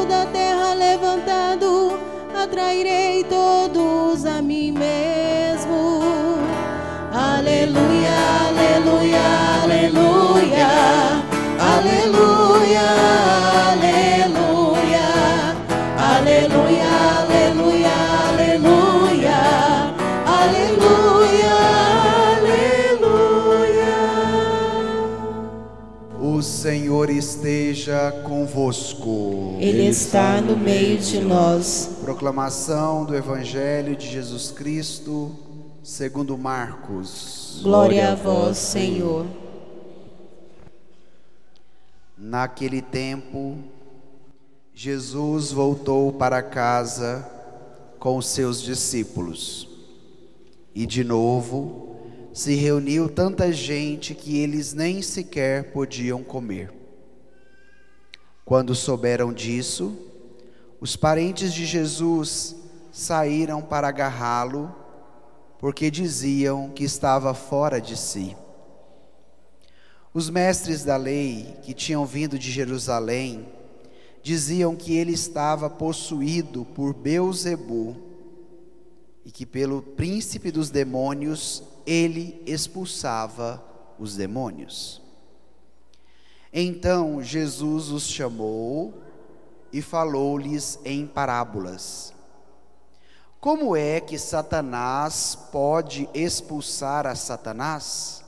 da terra levantado, atrairei todos a mim mesmo. Aleluia, aleluia, aleluia, aleluia, aleluia, aleluia, aleluia, aleluia, aleluia, aleluia. O Senhor esteja convosco. Ele está no meio de nós. Proclamação do Evangelho de Jesus Cristo segundo Marcos. Glória a vós, Senhor. Naquele tempo, Jesus voltou para casa com os seus discípulos. E de novo se reuniu tanta gente que eles nem sequer podiam comer. Quando souberam disso, os parentes de Jesus saíram para agarrá-lo, porque diziam que estava fora de si. Os mestres da lei, que tinham vindo de Jerusalém, diziam que ele estava possuído por Beelzebu e que pelo príncipe dos demônios ele expulsava os demônios. Então Jesus os chamou e falou-lhes em parábolas. Como é que Satanás pode expulsar a Satanás?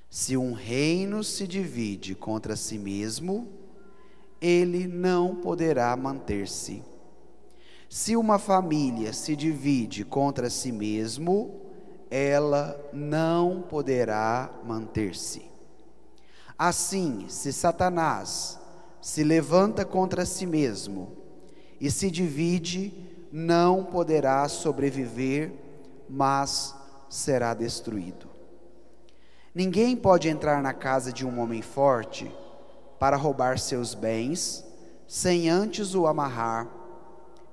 Se um reino se divide contra si mesmo, ele não poderá manter-se. Se uma família se divide contra si mesmo, ela não poderá manter-se. Assim, se Satanás se levanta contra si mesmo e se divide, não poderá sobreviver, mas será destruído. Ninguém pode entrar na casa de um homem forte para roubar seus bens, sem antes o amarrar.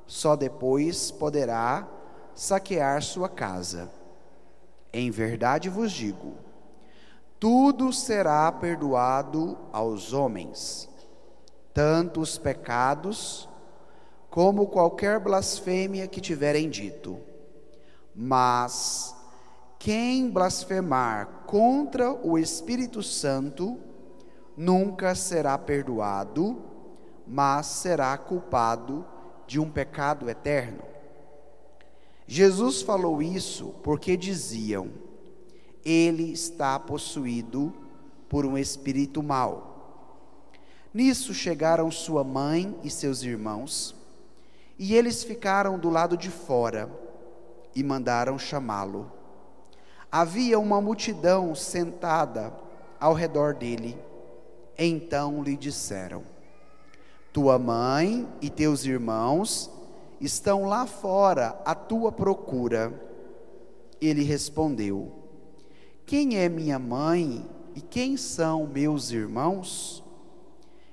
Só depois poderá saquear sua casa. Em verdade vos digo, tudo será perdoado aos homens, tanto os pecados como qualquer blasfêmia que tiverem dito. Mas quem blasfemar contra o Espírito Santo nunca será perdoado, mas será culpado de um pecado eterno. Jesus falou isso porque diziam: ele está possuído por um espírito mau. Nisso chegaram sua mãe e seus irmãos, e eles ficaram do lado de fora e mandaram chamá-lo. Havia uma multidão sentada ao redor dele. Então lhe disseram: tua mãe e teus irmãos estão lá fora à tua procura. Ele respondeu: quem é minha mãe e quem são meus irmãos?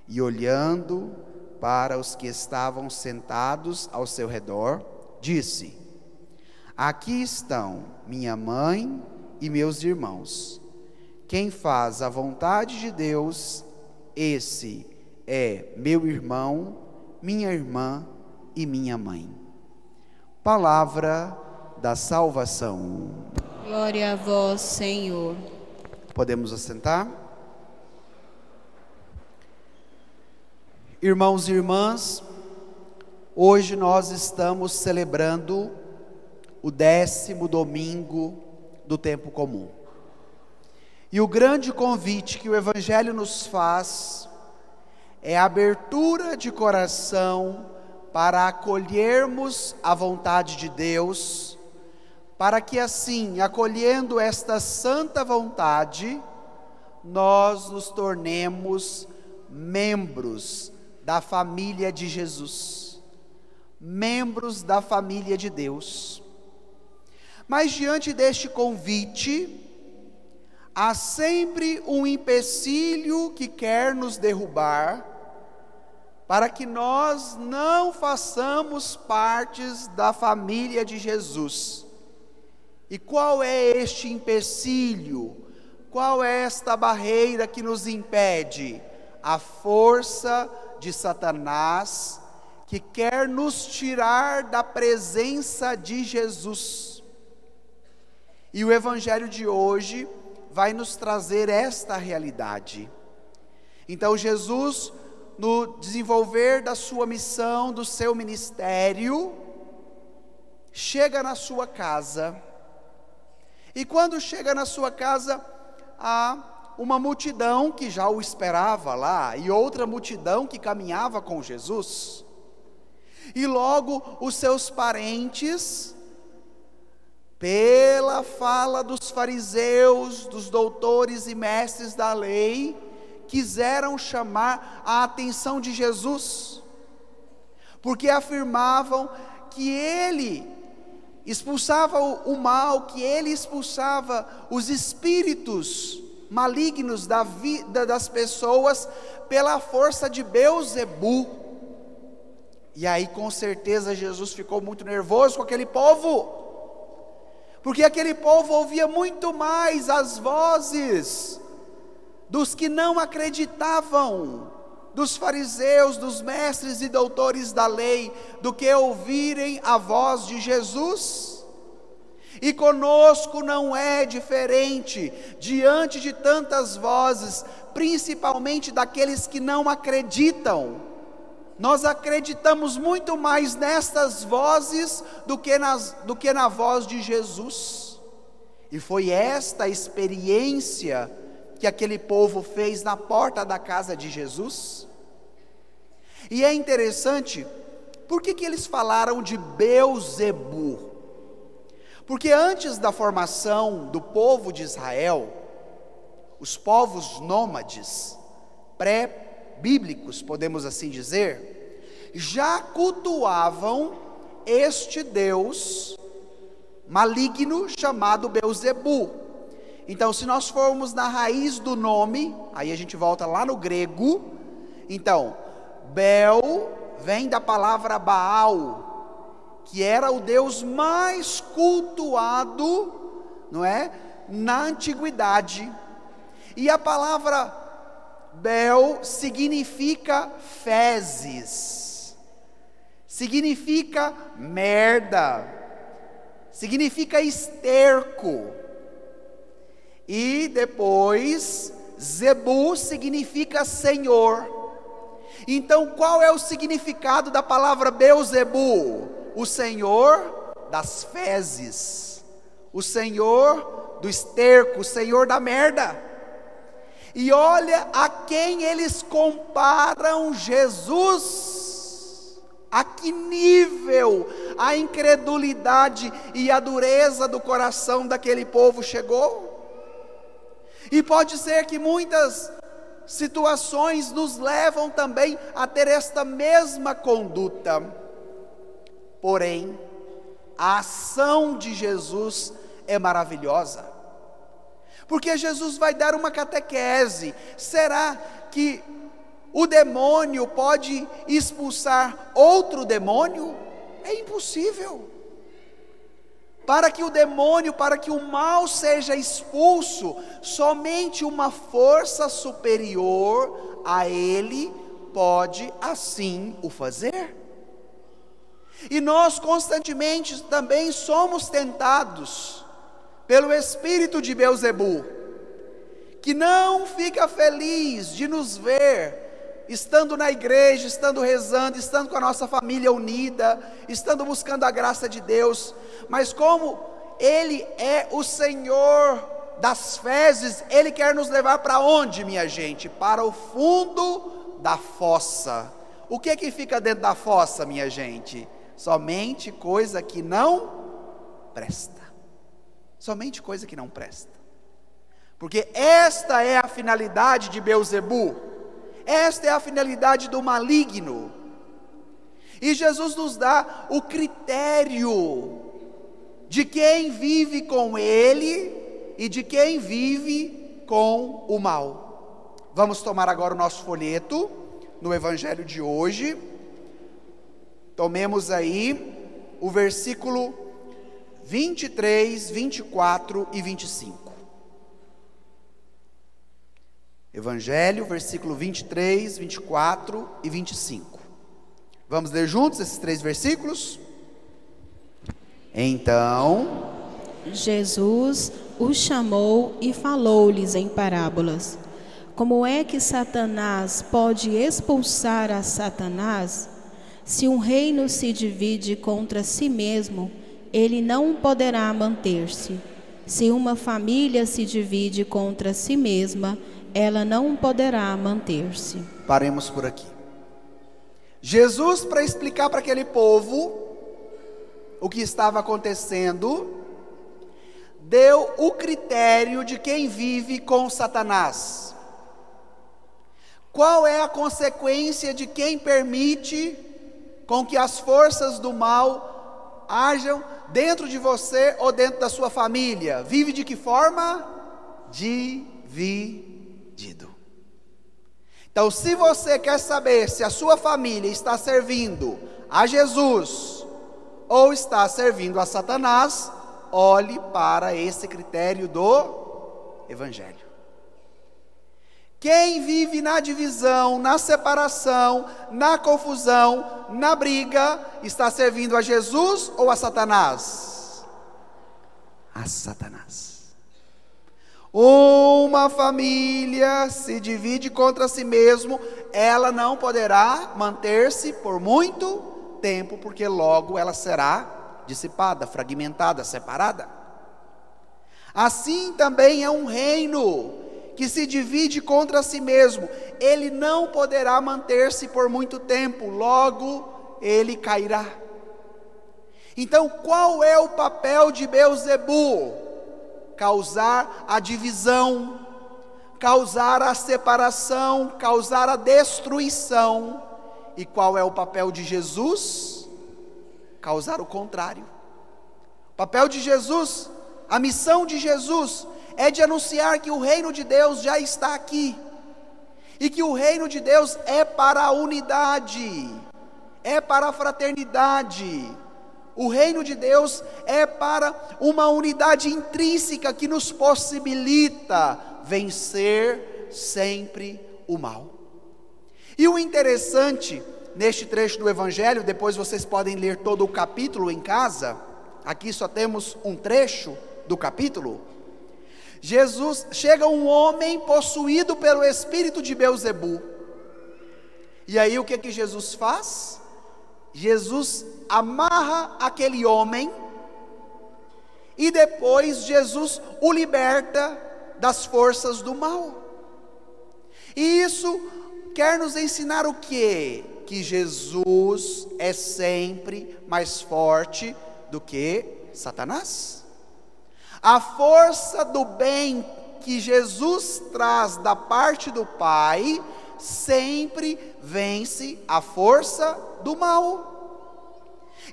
E olhando para os que estavam sentados ao seu redor, disse: aqui estão minha mãe e meus irmãos. Quem faz a vontade de Deus, esse é meu irmão, minha irmã e minha mãe. Palavra da salvação. Glória a vós, Senhor. Podemos assentar? Irmãos e irmãs, hoje nós estamos celebrando o 10º domingo do tempo comum. E o grande convite que o Evangelho nos faz é a abertura de coração para acolhermos a vontade de Deus, para que assim, acolhendo esta santa vontade, nós nos tornemos membros da família de Jesus, membros da família de Deus. Mas diante deste convite, há sempre um empecilho que quer nos derrubar, para que nós não façamos partes da família de Jesus. E qual é este empecilho? Qual é esta barreira que nos impede? A força de Satanás, que quer nos tirar da presença de Jesus. E o Evangelho de hoje vai nos trazer esta realidade. Então Jesus, no desenvolver da sua missão, do seu ministério, chega na sua casa. E quando chega na sua casa, há uma multidão que já o esperava lá, e outra multidão que caminhava com Jesus. E logo os seus parentes, pela fala dos fariseus, dos doutores e mestres da lei, quiseram chamar a atenção de Jesus, porque afirmavam que ele expulsava o mal, que ele expulsava os espíritos malignos da vida das pessoas pela força de Beelzebu. E aí com certeza Jesus ficou muito nervoso com aquele povo, porque aquele povo ouvia muito mais as vozes dos que não acreditavam, dos fariseus, dos mestres e doutores da lei, do que ouvirem a voz de Jesus. E conosco não é diferente, diante de tantas vozes, principalmente daqueles que não acreditam. Nós acreditamos muito mais nestas vozes do que na voz de Jesus. E foi esta experiência que aquele povo fez na porta da casa de Jesus. E é interessante, por que eles falaram de Beelzebu? Porque antes da formação do povo de Israel, os povos nômades, pré-bíblicos, podemos assim dizer, já cultuavam este Deus maligno chamado Beelzebu. Então, se nós formos na raiz do nome, aí a gente volta lá no grego. Então, Bel vem da palavra Baal, que era o Deus mais cultuado, não é, na antiguidade. E a palavra Bel significa fezes, significa merda, significa esterco. E depois, Zebu significa Senhor. Então qual é o significado da palavra Beelzebu? O Senhor das fezes, o Senhor do esterco, o Senhor da merda. E olha a quem eles comparam Jesus. A que nível a incredulidade e a dureza do coração daquele povo chegou? E pode ser que muitas situações nos levam também a ter esta mesma conduta. Porém, a ação de Jesus é maravilhosa, porque Jesus vai dar uma catequese. Será que o demônio pode expulsar outro demônio? É impossível. Para que o demônio, para que o mal seja expulso, somente uma força superior a ele pode assim o fazer. E nós constantemente também somos tentados pelo espírito de Beelzebu, que não fica feliz de nos ver estando na igreja, estando rezando, estando com a nossa família unida, estando buscando a graça de Deus, mas como Ele é o Senhor das fezes, Ele quer nos levar para onde, minha gente? Para o fundo da fossa. O que é que fica dentro da fossa, minha gente? Somente coisa que não presta. Somente coisa que não presta. Porque esta é a finalidade de Beelzebu. Esta é a finalidade do maligno. E Jesus nos dá o critério de quem vive com ele e de quem vive com o mal. Vamos tomar agora o nosso folheto no Evangelho de hoje. Tomemos aí o versículo 23, 24 e 25. Evangelho, versículo 23, 24 e 25. Vamos ler juntos esses 3 versículos? Então, Jesus os chamou e falou-lhes em parábolas. Como é que Satanás pode expulsar a Satanás? Se um reino se divide contra si mesmo, ele não poderá manter-se. Se uma família se divide contra si mesma, ela não poderá manter-se. Paremos por aqui. Jesus, para explicar para aquele povo o que estava acontecendo, deu o critério de quem vive com Satanás. Qual é a consequência de quem permite com que as forças do mal hajam dentro de você ou dentro da sua família? Vive de que forma? Dividido. Então, se você quer saber se a sua família está servindo a Jesus ou está servindo a Satanás, olhe para esse critério do Evangelho. Quem vive na divisão, na separação, na confusão, na briga, está servindo a Jesus ou a Satanás? A Satanás. Uma família se divide contra si mesmo, ela não poderá manter-se por muito tempo, porque logo ela será dissipada, fragmentada, separada. Assim também é um reino que se divide contra si mesmo, ele não poderá manter-se por muito tempo, logo ele cairá. Então, qual é o papel de Beelzebu? Causar a divisão, causar a separação, causar a destruição. E qual é o papel de Jesus? Causar o contrário. O papel de Jesus, a missão de Jesus, é de anunciar que o reino de Deus já está aqui, e que o reino de Deus é para a unidade, é para a fraternidade. O reino de Deus é para uma unidade intrínseca que nos possibilita vencer sempre o mal. E o interessante neste trecho do Evangelho, depois vocês podem ler todo o capítulo em casa, aqui só temos um trecho do capítulo. Chega um homem possuído pelo espírito de Beelzebu. E aí o que Jesus faz? Jesus amarra aquele homem e depois Jesus o liberta das forças do mal. E isso quer nos ensinar o quê? Que Jesus é sempre mais forte do que Satanás. A força do bem que Jesus traz da parte do Pai sempre vence a força do mal.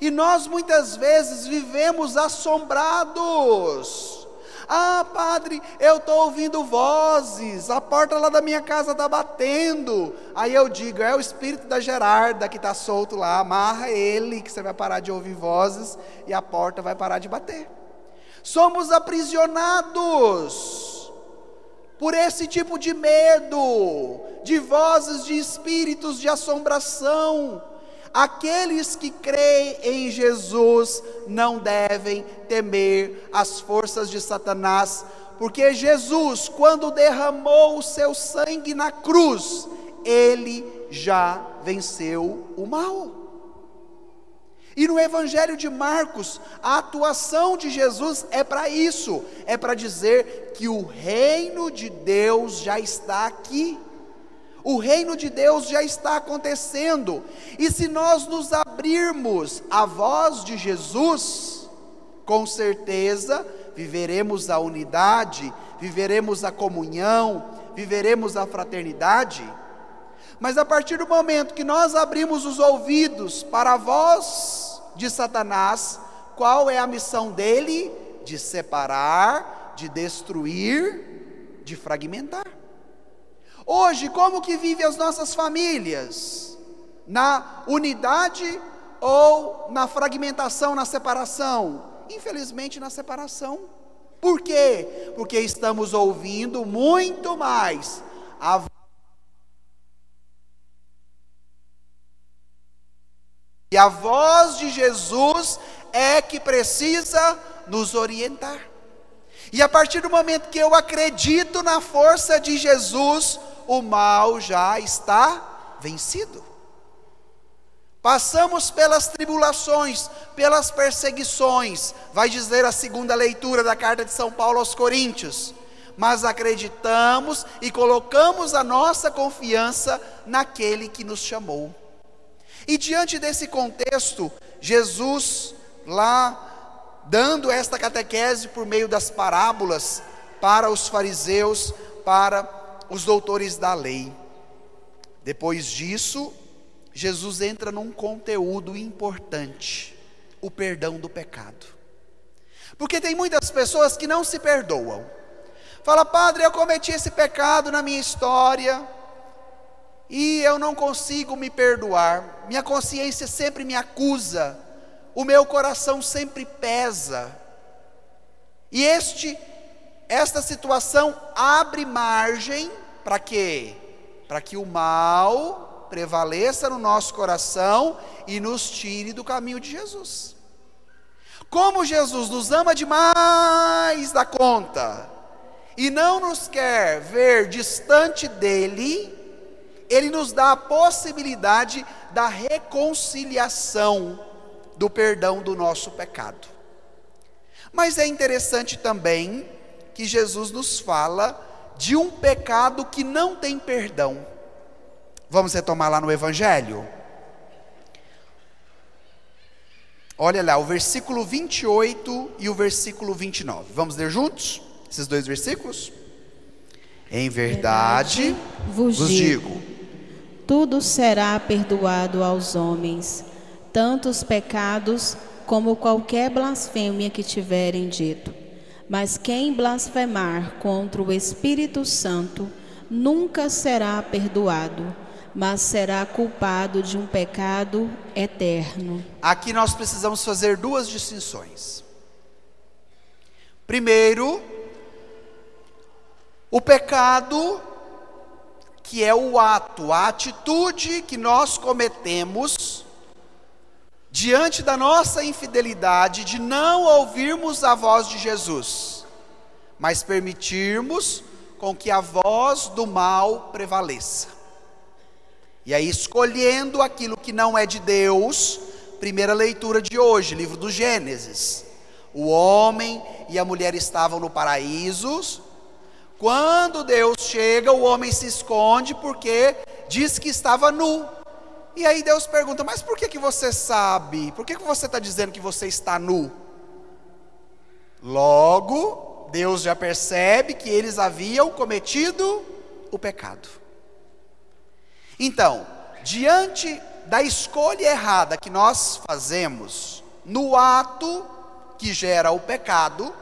E nós muitas vezes vivemos assombrados. Ah, padre, eu estou ouvindo vozes, a porta lá da minha casa está batendo. Aí eu digo, é o espírito da Gerarda que está solto lá, amarra ele, que você vai parar de ouvir vozes e a porta vai parar de bater. Somos aprisionados por esse tipo de medo, de vozes, de espíritos de assombração. Aqueles que creem em Jesus não devem temer as forças de Satanás, porque Jesus, quando derramou o seu sangue na cruz, ele já venceu o mal. E no Evangelho de Marcos, a atuação de Jesus é para isso, é para dizer que o reino de Deus já está aqui. O reino de Deus já está acontecendo, e se nós nos abrirmos à voz de Jesus, com certeza viveremos a unidade, viveremos a comunhão, viveremos a fraternidade. Mas a partir do momento que nós abrimos os ouvidos para a voz de Satanás, qual é a missão dele? De separar, de destruir, de fragmentar. Hoje, como que vivem as nossas famílias? Na unidade ou na fragmentação, na separação? Infelizmente na separação. Por quê? Porque estamos ouvindo muito mais E a voz de Jesus é que precisa nos orientar. E a partir do momento que eu acredito na força de Jesus, o mal já está vencido. Passamos pelas tribulações, pelas perseguições, vai dizer a segunda leitura da carta de São Paulo aos Coríntios, mas acreditamos e colocamos a nossa confiança naquele que nos chamou. E diante desse contexto, Jesus lá dando esta catequese por meio das parábolas para os fariseus, para os doutores da lei. Depois disso, Jesus entra num conteúdo importante, o perdão do pecado. Porque tem muitas pessoas que não se perdoam. Fala: padre, eu cometi esse pecado na minha história e eu não consigo me perdoar, minha consciência sempre me acusa, o meu coração sempre pesa. E esta situação abre margem para quê? Para que o mal prevaleça no nosso coração e nos tire do caminho de Jesus. Como Jesus nos ama demais da conta e não nos quer ver distante dele, ele nos dá a possibilidade da reconciliação, do perdão do nosso pecado. Mas é interessante também que Jesus nos fala de um pecado que não tem perdão. Vamos retomar lá no Evangelho? Olha lá, o versículo 28 e o versículo 29. Vamos ler juntos esses dois versículos? Em verdade vos digo: tudo será perdoado aos homens, tanto os pecados como qualquer blasfêmia que tiverem dito. Mas quem blasfemar contra o Espírito Santo nunca será perdoado, mas será culpado de um pecado eterno. Aqui nós precisamos fazer duas distinções. Primeiro, o pecado, que é o ato, a atitude que nós cometemos diante da nossa infidelidade de não ouvirmos a voz de Jesus, mas permitirmos com que a voz do mal prevaleça. E aí, escolhendo aquilo que não é de Deus, primeira leitura de hoje, livro do Gênesis. O homem e a mulher estavam no paraíso. Quando Deus chega, o homem se esconde porque diz que estava nu. E aí Deus pergunta: mas por que você sabe? Por que você está dizendo que você está nu? Logo, Deus já percebe que eles haviam cometido o pecado. Então, diante da escolha errada que nós fazemos no ato que gera o pecado,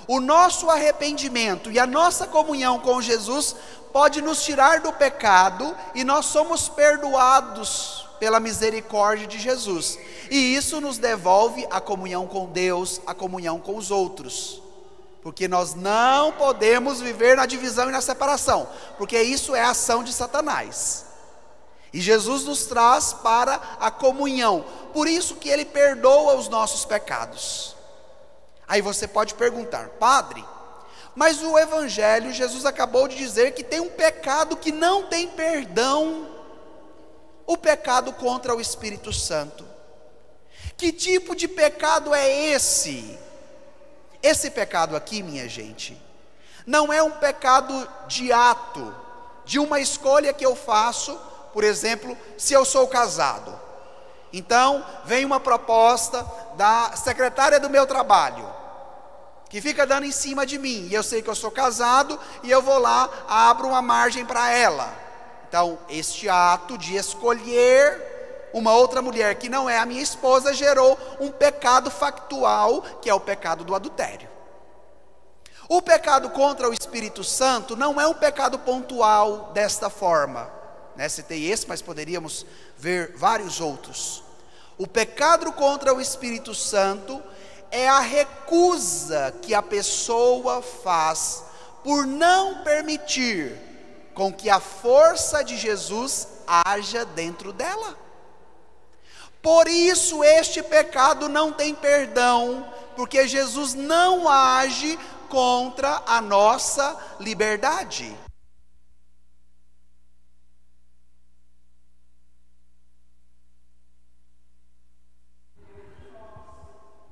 o nosso arrependimento e a nossa comunhão com Jesus pode nos tirar do pecado e nós somos perdoados pela misericórdia de Jesus. E isso nos devolve a comunhão com Deus, a comunhão com os outros. Porque nós não podemos viver na divisão e na separação, porque isso é a ação de Satanás. E Jesus nos traz para a comunhão. Por isso que Ele perdoa os nossos pecados. Aí você pode perguntar: padre, mas o Evangelho, Jesus acabou de dizer que tem um pecado que não tem perdão, o pecado contra o Espírito Santo. Que tipo de pecado é esse? Esse pecado aqui, minha gente, não é um pecado de ato, de uma escolha que eu faço. Por exemplo, se eu sou casado, então vem uma proposta da secretária do meu trabalho, que fica dando em cima de mim, e eu sei que eu sou casado, e eu vou lá, abro uma margem para ela. Então, este ato de escolher uma outra mulher que não é a minha esposa, gerou um pecado factual, que é o pecado do adultério. O pecado contra o Espírito Santo não é um pecado pontual desta forma, né? Citei esse, mas poderíamos ver vários outros. O pecado contra o Espírito Santo é a recusa que a pessoa faz por não permitir com que a força de Jesus haja dentro dela. Por isso este pecado não tem perdão, porque Jesus não age contra a nossa liberdade.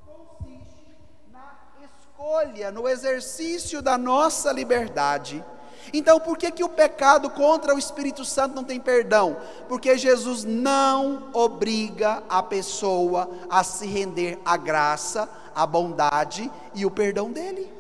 Consiste na escolha, no exercício da nossa liberdade. Então, por que o pecado contra o Espírito Santo não tem perdão? Porque Jesus não obriga a pessoa a se render à graça, à bondade e o perdão dele.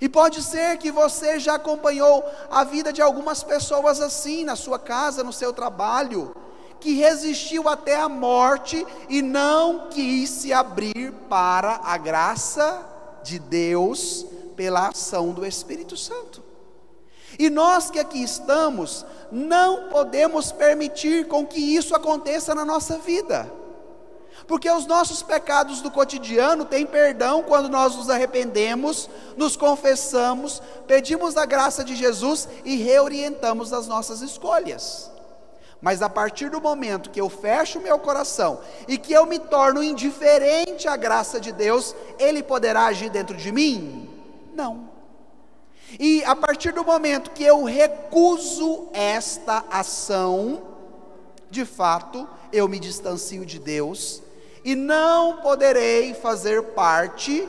E pode ser que você já acompanhou a vida de algumas pessoas assim, na sua casa, no seu trabalho, que resistiu até a morte e não quis se abrir para a graça de Deus, pela ação do Espírito Santo. E nós que aqui estamos, não podemos permitir com que isso aconteça na nossa vida, porque os nossos pecados do cotidiano têm perdão quando nós nos arrependemos, nos confessamos, pedimos a graça de Jesus e reorientamos as nossas escolhas. Mas a partir do momento que eu fecho meu coração e que eu me torno indiferente à graça de Deus, Ele poderá agir dentro de mim? Não. E a partir do momento que eu recuso esta ação, de fato, eu me distancio de Deus e não poderei fazer parte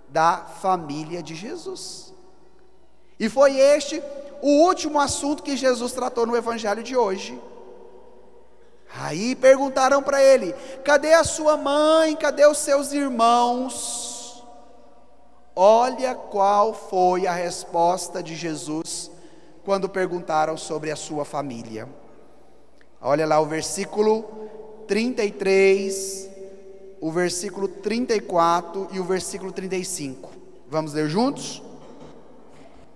da família de Jesus. E foi este o último assunto que Jesus tratou no evangelho de hoje. Aí perguntaram para ele: cadê a sua mãe, cadê os seus irmãos? Olha qual foi a resposta de Jesus quando perguntaram sobre a sua família. Olha lá o versículo 33, o versículo 34 e o versículo 35. Vamos ler juntos?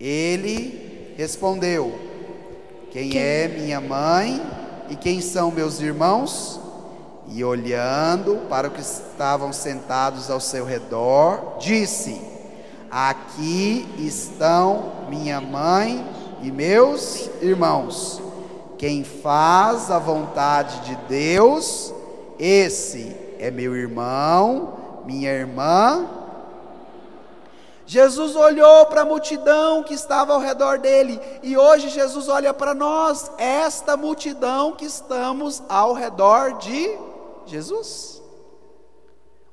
Ele respondeu: quem é minha mãe e quem são meus irmãos? E olhando para os que estavam sentados ao seu redor, disse: aqui estão minha mãe e meus irmãos. Quem faz a vontade de Deus, esse é meu irmão, minha irmã. Jesus olhou para a multidão que estava ao redor dele, e hoje Jesus olha para nós, esta multidão que estamos ao redor de Jesus.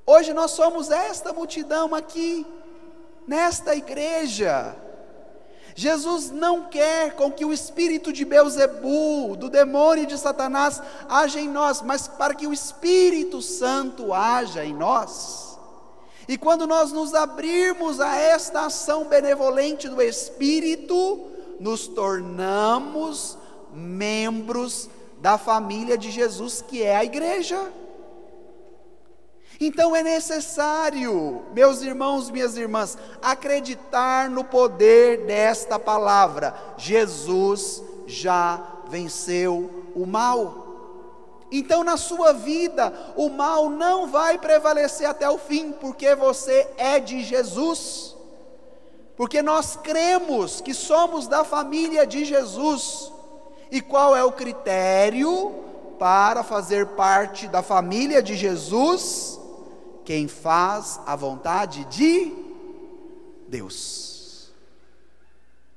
Hoje nós somos esta multidão aqui, nesta igreja. Jesus não quer com que o espírito de Belzebu, do demônio de Satanás, haja em nós, mas para que o Espírito Santo haja em nós. E quando nós nos abrirmos a esta ação benevolente do Espírito, nos tornamos membros da família de Jesus, que é a igreja. Então é necessário, meus irmãos, minhas irmãs, acreditar no poder desta palavra. Jesus já venceu o mal. Então na sua vida, o mal não vai prevalecer até o fim, porque você é de Jesus. Porque nós cremos que somos da família de Jesus. E qual é o critério para fazer parte da família de Jesus? Quem faz a vontade de Deus.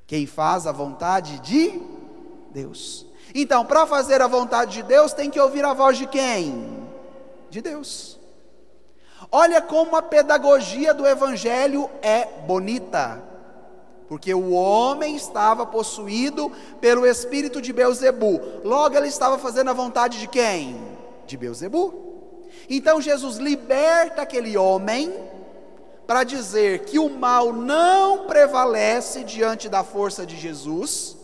Quem faz a vontade de Deus. Então, para fazer a vontade de Deus, tem que ouvir a voz de quem? De Deus. Olha como a pedagogia do Evangelho é bonita. Porque o homem estava possuído pelo espírito de Belzebu. Logo ele estava fazendo a vontade de quem? De Belzebu. Então Jesus liberta aquele homem para dizer que o mal não prevalece diante da força de Jesus.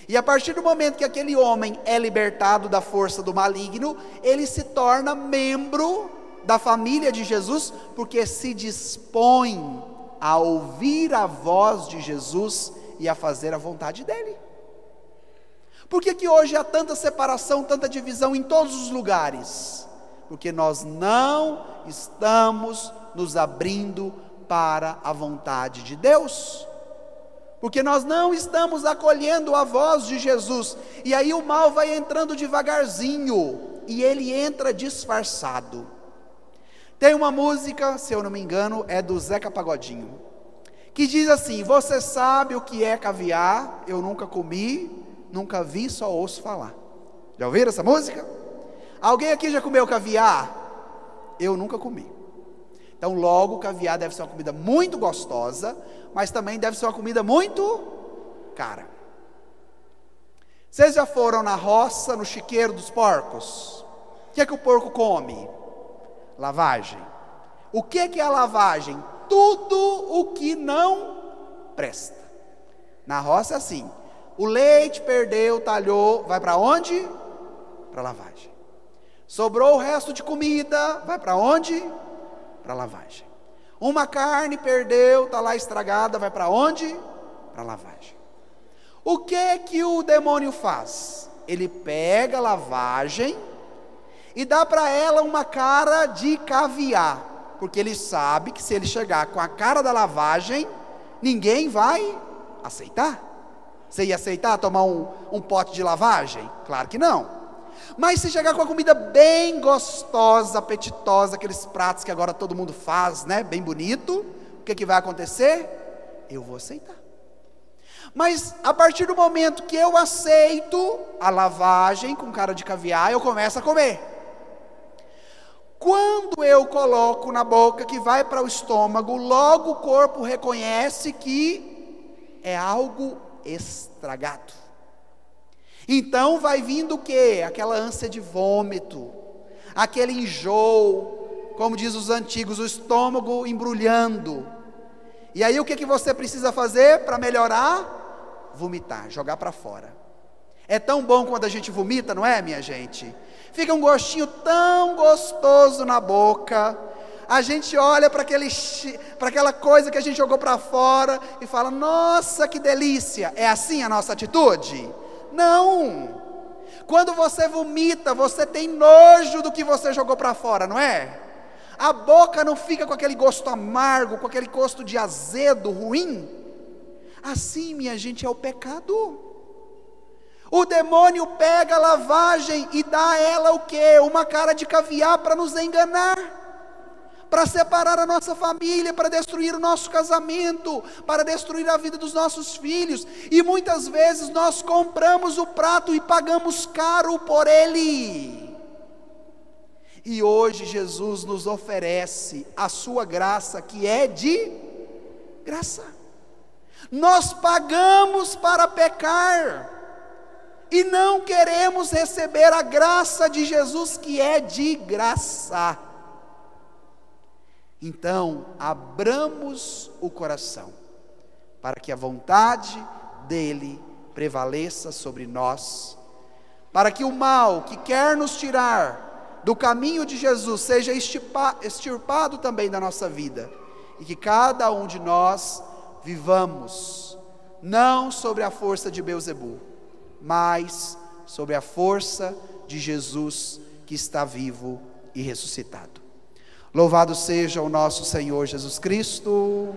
E a partir do momento que aquele homem é libertado da força do maligno, ele se torna membro da família de Jesus, porque se dispõe a ouvir a voz de Jesus e a fazer a vontade dele. Por que hoje há tanta separação, tanta divisão em todos os lugares? Porque nós não estamos nos abrindo para a vontade de Deus. porque nós não estamos acolhendo a voz de Jesus, e aí o mal vai entrando devagarzinho, e ele entra disfarçado. Tem uma música, se eu não me engano, é do Zeca Pagodinho, que diz assim: você sabe o que é caviar? Eu nunca comi, nunca vi, só ouço falar. Já ouviram essa música? Alguém aqui já comeu caviar? Eu nunca comi. Então logo o caviar deve ser uma comida muito gostosa, mas também deve ser uma comida muito cara. Vocês já foram na roça, no chiqueiro dos porcos? O que é que o porco come? Lavagem. O que é a lavagem? Tudo o que não presta. Na roça é assim: o leite perdeu, talhou, vai para onde? Para lavagem. Sobrou o resto de comida, vai para onde? Para lavagem. Uma carne perdeu, está lá estragada, vai para onde? Para lavagem. O que o demônio faz? Ele pega a lavagem e dá para ela uma cara de caviar, porque ele sabe que se ele chegar com a cara da lavagem, ninguém vai aceitar. Você ia aceitar tomar um pote de lavagem? Claro que não. Mas se chegar com a comida bem gostosa, apetitosa, aqueles pratos que agora todo mundo faz, né, bem bonito, o que vai acontecer? Eu vou aceitar. Mas a partir do momento que eu aceito a lavagem com cara de caviar, eu começo a comer. Quando eu coloco na boca, que vai para o estômago, logo o corpo reconhece que é algo estragado. Então vai vindo o quê? Aquela ânsia de vômito, aquele enjoo, como diz os antigos, o estômago embrulhando. E aí o que você precisa fazer para melhorar? Vomitar, jogar para fora. É tão bom quando a gente vomita, não é, minha gente? Fica um gostinho tão gostoso na boca. A gente olha para aquela coisa que a gente jogou para fora e fala: nossa, que delícia. É assim a nossa atitude? Não. Quando você vomita, você tem nojo do que você jogou para fora, não é? A boca não fica com aquele gosto amargo, com aquele gosto de azedo, ruim. Assim, minha gente, é o pecado. O demônio pega a lavagem e dá a ela o quê? Uma cara de caviar para nos enganar, para separar a nossa família, para destruir o nosso casamento, para destruir a vida dos nossos filhos. E muitas vezes nós compramos o prato e pagamos caro por ele. E hoje Jesus nos oferece a sua graça, que é de graça. Nós pagamos para pecar e não queremos receber a graça de Jesus, que é de graça. Então, abramos o coração, para que a vontade dEle prevaleça sobre nós, para que o mal que quer nos tirar do caminho de Jesus seja extirpado também da nossa vida, e que cada um de nós vivamos, não sobre a força de Beelzebul, mas sobre a força de Jesus, que está vivo e ressuscitado. Louvado seja o nosso Senhor Jesus Cristo.